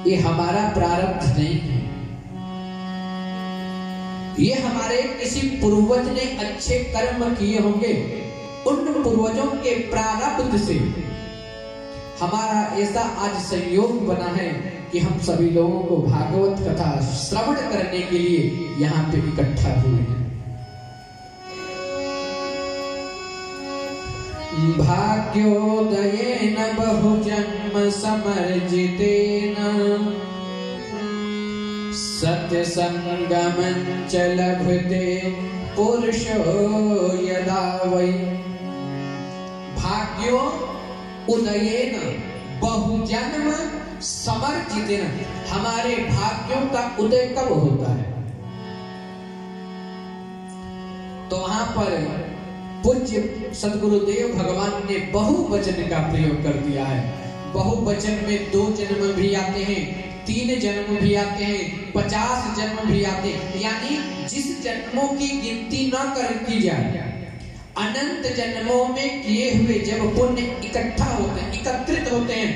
ये हमारा प्रारब्ध नहीं है, ये हमारे किसी पूर्वज ने अच्छे कर्म किए होंगे, उन पूर्वजों के प्रारब्ध से हमारा ऐसा आज संयोग बना है कि हम सभी लोगों को भागवत कथा श्रवण करने के लिए यहाँ पे इकट्ठा हुए हैं। भाग्योदयेन बहुजन्म समर्जितेन सत्संगमं च लभते पुरुषो यदा वै। भाग्यो उदयेन बहुजन्म समर्जितेन, हमारे भाग्यों का उदय कब होता है? तो वहां पर पूज्य सदगुरुदेव भगवान ने बहुवचन का प्रयोग कर दिया है। बहुवचन में 2 जन्म भी आते हैं, 3 जन्म भी आते हैं, 50 जन्म भी आते हैं, यानी जिस जन्मों की गिनती न कर की जाए, अनंत जन्मों में किए हुए जब पुण्य इकट्ठा होते हैं, एकत्रित होते हैं,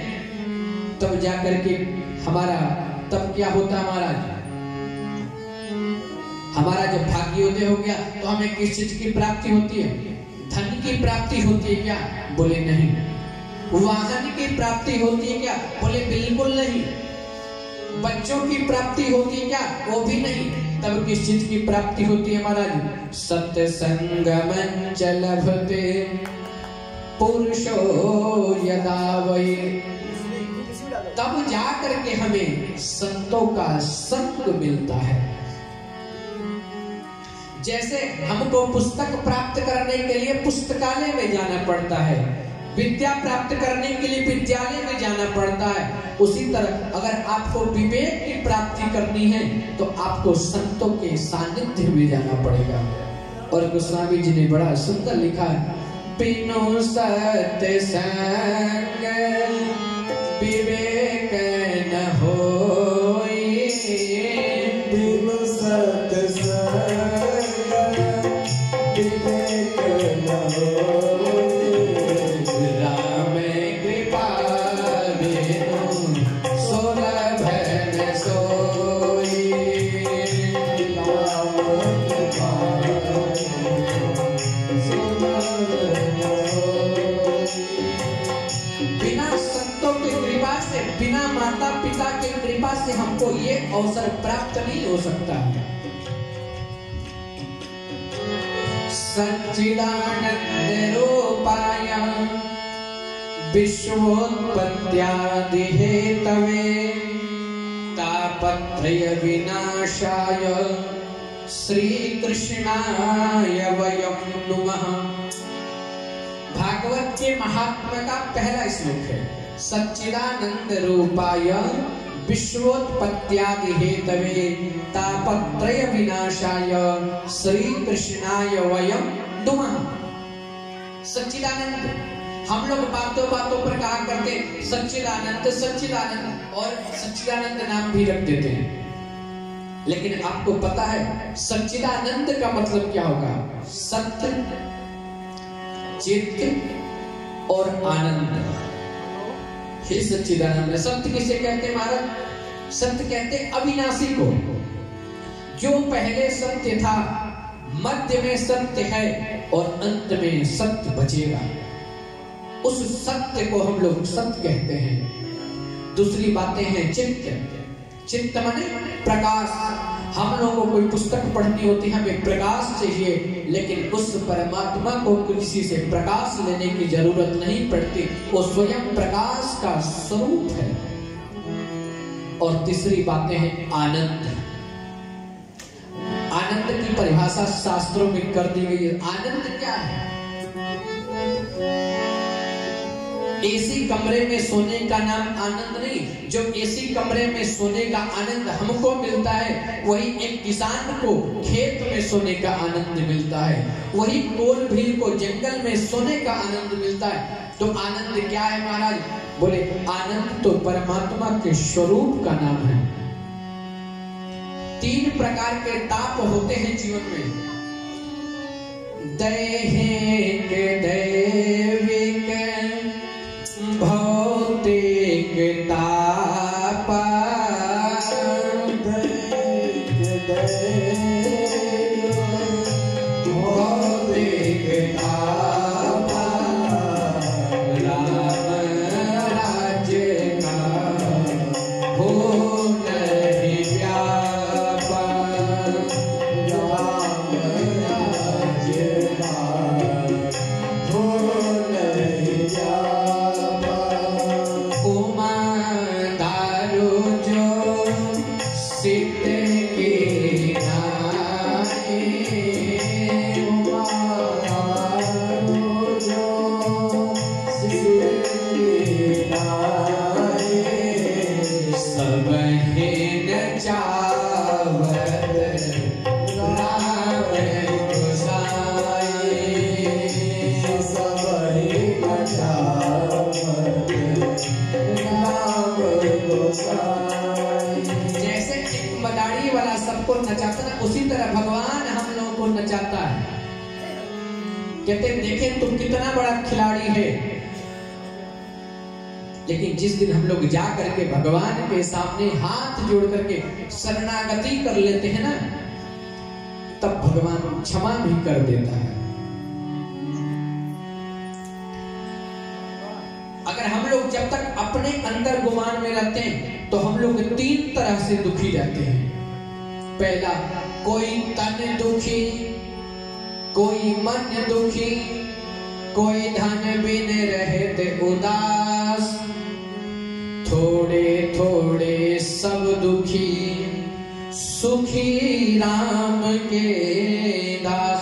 तब जाकर के हमारा तब क्या होता है? हमारा जब भाग्योदय हो गया तो हमें किस चीज की प्राप्ति होती है? धन की प्राप्ति होती है क्या? बोले नहीं। वाहन की प्राप्ति होती है क्या? बोले बिल्कुल नहीं। बच्चों की प्राप्ति होती है क्या? वो भी नहीं। तब किस चीज की प्राप्ति होती है महाराज? सत्संगमं च लभते पुरुषो यदा वै। तब जाकर के हमें संतों का संग मिलता है। जैसे हमको पुस्तक प्राप्त करने के लिए पुस्तकालय में जाना पड़ता है, विद्या प्राप्त करने के लिए विद्यालय में जाना पड़ता है, उसी तरह अगर आपको विवेक की प्राप्ति करनी है तो आपको संतों के सानिध्य में जाना पड़ेगा। और गोस्वामी जी ने बड़ा सुंदर लिखा है, बिनु सत्संग विवेक न होई, बिनु सत्संग विवेक न होई, राम कृपा बिनु सुलभ न सोई, राम कृपा सुलभ न सोई। बिना संतों की कृपा से, बिना माता पिता की कृपा से हमको ये अवसर प्राप्त नहीं हो सकता। सच्चिदानंद रूपाय विश्वोत्पत्त्यादि हेतवे तापत्रय विनाशाय श्री कृष्णाय वयं नुमः। भागवत के महात्मा का पहला श्लोक है, सच्चिदानंद रूपाय विश्वोत्पत्त्यादि हेतवे तापत्रय विनाशाय श्री कृष्णाय वयं नुमः। सच्चिदानंद, हम लोग बातों बातों पर कहा करते सच्चिदानंद सच्चिदानंद, और सच्चिदानंद नाम भी रख देते हैं, लेकिन आपको पता है सच्चिदानंद का मतलब क्या होगा? सत्य, चित्त और आनंद। हे सच्चिदानंद। सत्य किसे कहते हैं महाराज? सत्य कहते अविनाशी को, जो पहले सत्य था, मध्य में सत्य है और अंत में सत्य बचेगा, उस सत्य को हम लोग सत्य कहते हैं। दूसरी बातें हैं चित्त। चित्त माने प्रकाश। हम लोगों को कोई पुस्तक पढ़नी होती है, हमें प्रकाश चाहिए, लेकिन उस परमात्मा को किसी से प्रकाश लेने की जरूरत नहीं पड़ती, वो स्वयं प्रकाश का स्वरूप है। और तीसरी बातें हैं आनंद। आनंद की परिभाषा शास्त्रों में कर दी गई है। आनंद क्या है? एसी कमरे में सोने का नाम आनंद नहीं। जो एसी कमरे में सोने का आनंद हमको मिलता है, वही एक किसान को खेत में सोने का आनंद मिलता है, वही कोल भील को जंगल में सोने का आनंद मिलता है। तो आनंद क्या है महाराज? बोले आनंद तो परमात्मा के स्वरूप का नाम है। 3 प्रकार के ताप होते हैं जीवन में, दैहिक, दैविक, भौतिक ताप। दारू जो सिद्ध की नाई, दारू जो सिद्ध की नाई, सब है नचावत राम गोसाई, सब है नचावत राम गोसाई। जैसे एक मदारी वाला सबको नचाता ना, उसी तरह भगवान हम लोगों को नचाता है। कहते देखें तुम कितना बड़ा खिलाड़ी है, लेकिन जिस दिन हम लोग जा करके भगवान के सामने हाथ जोड़ करके शरणागति कर लेते हैं ना, तब भगवान क्षमा भी कर देता है। अगर हम लोग जब तक अपने अंदर गुमान में रहते हैं तो हम लोग 3 तरह से दुखी रहते हैं। पहला, कोई तन दुखी, कोई मन दुखी, कोई धन बिन रहते उदास, थोड़े थोड़े सब दुखी, सुखी राम के दास।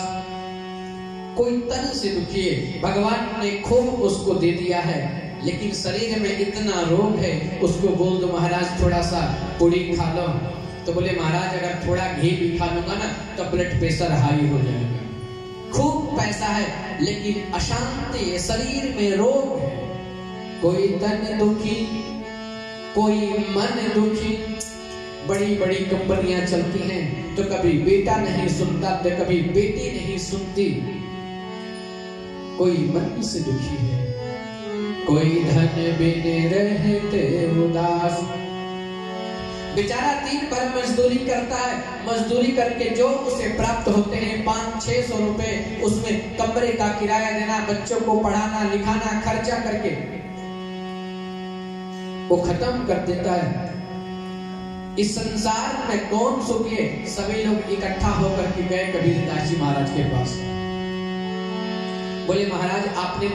कोई तन से दुखी है, भगवान ने खूब उसको दे दिया है, लेकिन शरीर में इतना रोग है, उसको बोल दो महाराज थोड़ा सा पूरी खा लो, तो बोले महाराज अगर थोड़ा घी भी खा लूंगा ना तो ब्लड प्रेशर हाई हो जाएगा। खूब पैसा है लेकिन अशांति है, शरीर में रोग है। कोई तन दुखी, कोई मन दुखी। बड़ी बड़ी कंपनियां चलती हैं तो कभी बेटा नहीं सुनता तो कभी बेटी नहीं सुनती। कोई मन से दुखी है, कोई धन बिन रहते उदास। बेचारा दिन भर मजदूरी करता है, मजदूरी करके जो उसे प्राप्त होते हैं 500-600 रुपए, उसमें कमरे का किराया देना, बच्चों को पढ़ाना लिखाना खर्चा करके वो खत्म कर देता है। इस संसार में कौन सुखी है? सभी लोग इकट्ठा होकर के गए कबीरदास जी महाराज के पास। बोले महाराज आपने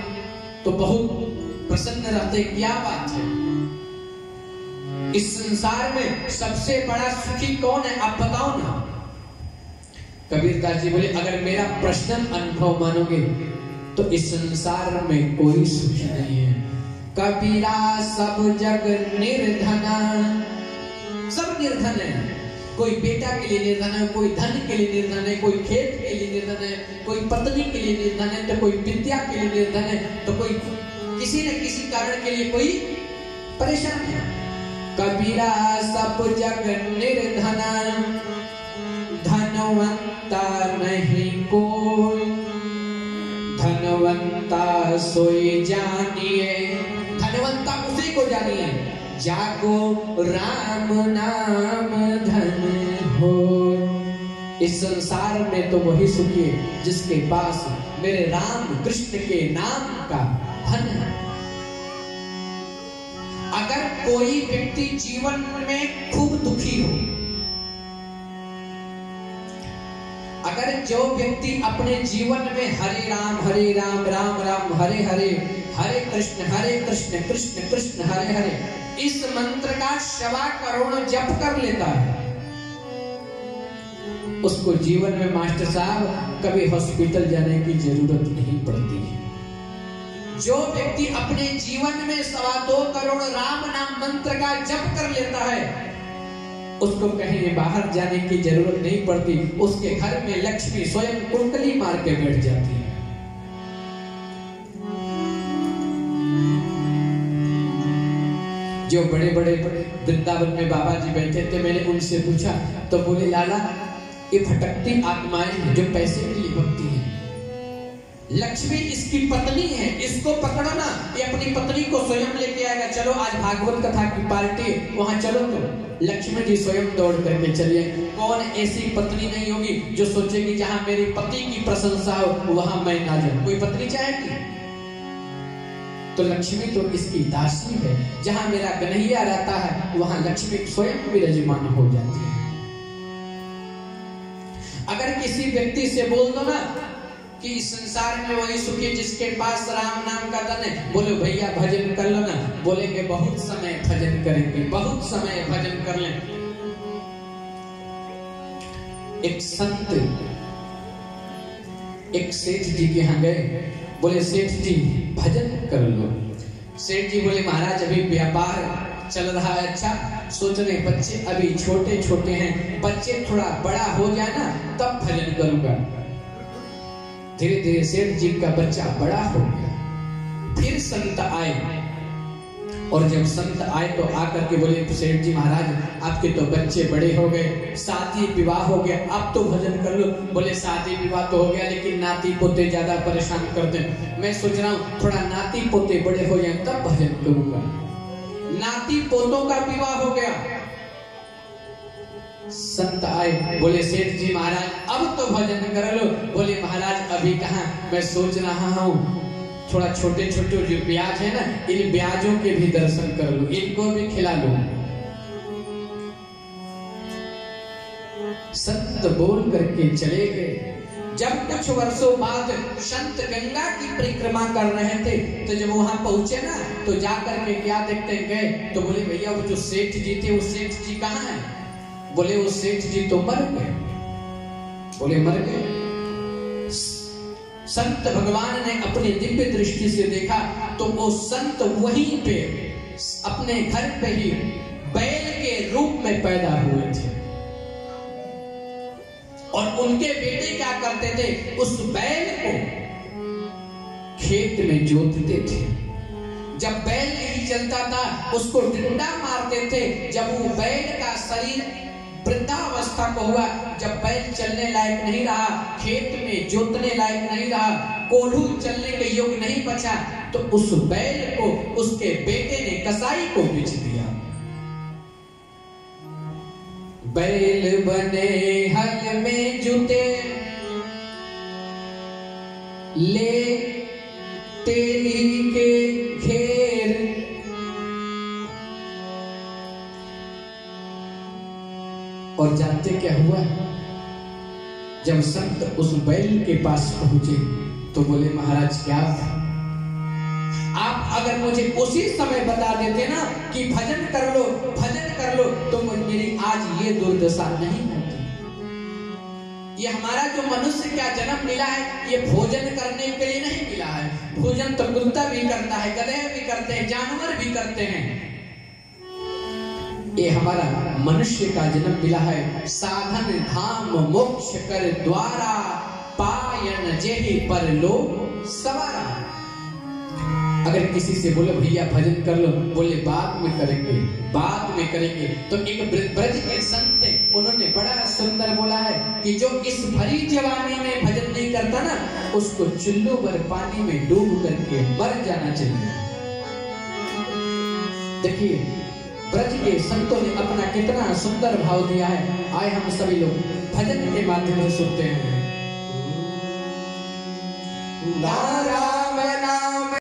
तो बहुत प्रसन्न रहते, क्या बात है? इस संसार में सबसे बड़ा सुखी कौन है, आप बताओ ना। कबीरदास जी बोले अगर मेरा पर्सनल अनुभव मानोगे तो इस संसार में कोई सुखी नहीं है। कबीरा सब जग निर्धना, सब निर्धन है। कोई बेटा के लिए निर्धन है, कोई धन के लिए निर्धन है, कोई खेत के लिए निर्धन है, कोई पत्नी के लिए निर्धन है, तो कोई विद्या के लिए निर्धन है, तो कोई किसी न किसी कारण के लिए कोई परेशान है। कबीरा सब जग निर्धना, धनवंता नहीं कोई, धनवंता सोई जानिए, धनवंता उसी को जानिए, जागो राम नाम धन हो। इस संसार में तो वही सुखी है जिसके पास मेरे राम कृष्ण के नाम का धन है। अगर कोई व्यक्ति जीवन में खूब दुखी हो, अगर जो व्यक्ति अपने जीवन में हरे राम राम राम हरे हरे, हरे कृष्ण कृष्ण कृष्ण हरे हरे, इस मंत्र का 1.25 करोड़ जप कर लेता है, उसको जीवन में मास्टर साहब कभी हॉस्पिटल जाने की जरूरत नहीं पड़ती है। जो व्यक्ति अपने जीवन में 2.25 करोड़ राम नाम मंत्र का जप कर लेता है, उसको कहीं बाहर जाने की जरूरत नहीं पड़ती, उसके घर में लक्ष्मी स्वयं कुंडली मार के बैठ जाती है। जो बड़े बड़े वृंदावन में बाबा जी बैठे थे, मैंने उनसे पूछा तो बोले लाला ये भटकती आत्माएं हैं जो पैसे के लिए भक्ति हैं। लक्ष्मी इसकी पत्नी है, इसको पकड़ो ना, ये अपनी पत्नी को स्वयं लेके आएगा। चलो आज भागवत कथा की पार्टी, वहां चलो तो लक्ष्मी जी स्वयं दौड़ करके चलिए। कौन ऐसी पत्नी नहीं होगी जो सोचेगी जहां मेरे पति की प्रशंसा हो वहां मैं ना जाऊं? कोई पत्नी चाहेगी? तो लक्ष्मी तो इसकी दासी है, जहां मेरा कन्हैया रहता है वहां लक्ष्मी स्वयं विराजमान हो जाती है। अगर किसी व्यक्ति से बोल दो ना कि इस संसार में वही सुखी जिसके पास राम नाम का धन है। बोले भैया भजन कर लो ना। बोलेंगे बहुत समय भजन करेंगे, बहुत समय भजन कर लें। एक संत एक सेठ जी के यहाँ गए। बोले सेठ जी भजन कर लो। सेठ जी बोले महाराज अभी व्यापार चल रहा है, अच्छा सोच रहे बच्चे अभी छोटे छोटे हैं, बच्चे थोड़ा बड़ा हो जाए ना तब भजन करूंगा। धीरे धीरे सेठ जी का बच्चा बड़ा हो गया। फिर संत आए और जब संत आए तो आकर के बोले सेठ जी महाराज आपके तो बच्चे बड़े हो गए, शादी विवाह हो गया, अब तो भजन कर लो। बोले शादी विवाह तो हो गया लेकिन नाती पोते ज्यादा परेशान करते हैं, मैं सोच रहा हूँ थोड़ा नाती पोते बड़े हो जाए तब भजन करूंगा। नाती पोतों का विवाह हो गया। संत आए बोले सेठ जी महाराज अब तो भजन कर लो। बोले महाराज अभी कहाँ, मैं सोच रहा हूँ थोड़ा छोटे छोटे जो ब्याज है ना इन ब्याजों के भी दर्शन कर लो, इनको भी खिला लो। संत बोल करके चले गए। जब कुछ वर्षों बाद संत गंगा की परिक्रमा कर रहे थे तो जब वहां पहुंचे ना तो जाकर के क्या देखते गए तो बोले भैया वो जो सेठ जी थे वो सेठ जी कहाँ हैं? बोले वो सेठ जी तो मर गए। बोले मर गए। संत भगवान ने अपनी दिव्य दृष्टि से देखा तो वो संत वहीं पे अपने घर पे ही बैल के रूप में पैदा हुए थे और उनके बेटे क्या करते थे, उस बैल को खेत में जोतते थे। जब बैल नहीं चलता था उसको डंडा मारते थे। जब वो बैल का शरीर वृद्धावस्था को हुआ, जब बैल चलने लायक नहीं रहा, खेत में जोतने लायक नहीं रहा, कोल्हू चलने के योग्य नहीं बचा, तो उस बैल को उसके बेटे ने कसाई को बेच दिया। बैल बने हल में जुटे ले तेरी के घेर, और जानते क्या हुआ? जब संत उस बैल के पास पहुंचे तो बोले महाराज क्या आप अगर मुझे उसी समय बता देते ना कि भजन कर लो तो मेरी आज ये दुर्दशा नहीं होती। ये हमारा जो मनुष्य क्या जन्म मिला है ये भोजन करने के लिए नहीं मिला है। भोजन तो कुत्ता भी करता है, गधे भी करते हैं, जानवर भी करते हैं। ये हमारा मनुष्य का जन्म मिला है साधन धाम मोक्ष कर द्वारा, पायन जेहि पर लो सवारा। अगर किसी से बोले भैया भजन कर लो, बोले बाद में करेंगे, तो एक ब्रज के संत थे, उन्होंने बड़ा सुंदर बोला है कि जो इस भरी जवानी में भजन नहीं करता ना उसको चुल्लू भर पानी में डूब करके मर जाना चाहिए। देखिए ब्रज के संतों ने अपना कितना सुंदर भाव दिया है। आए हम सभी लोग भजन के माध्यम से सुनते हैं।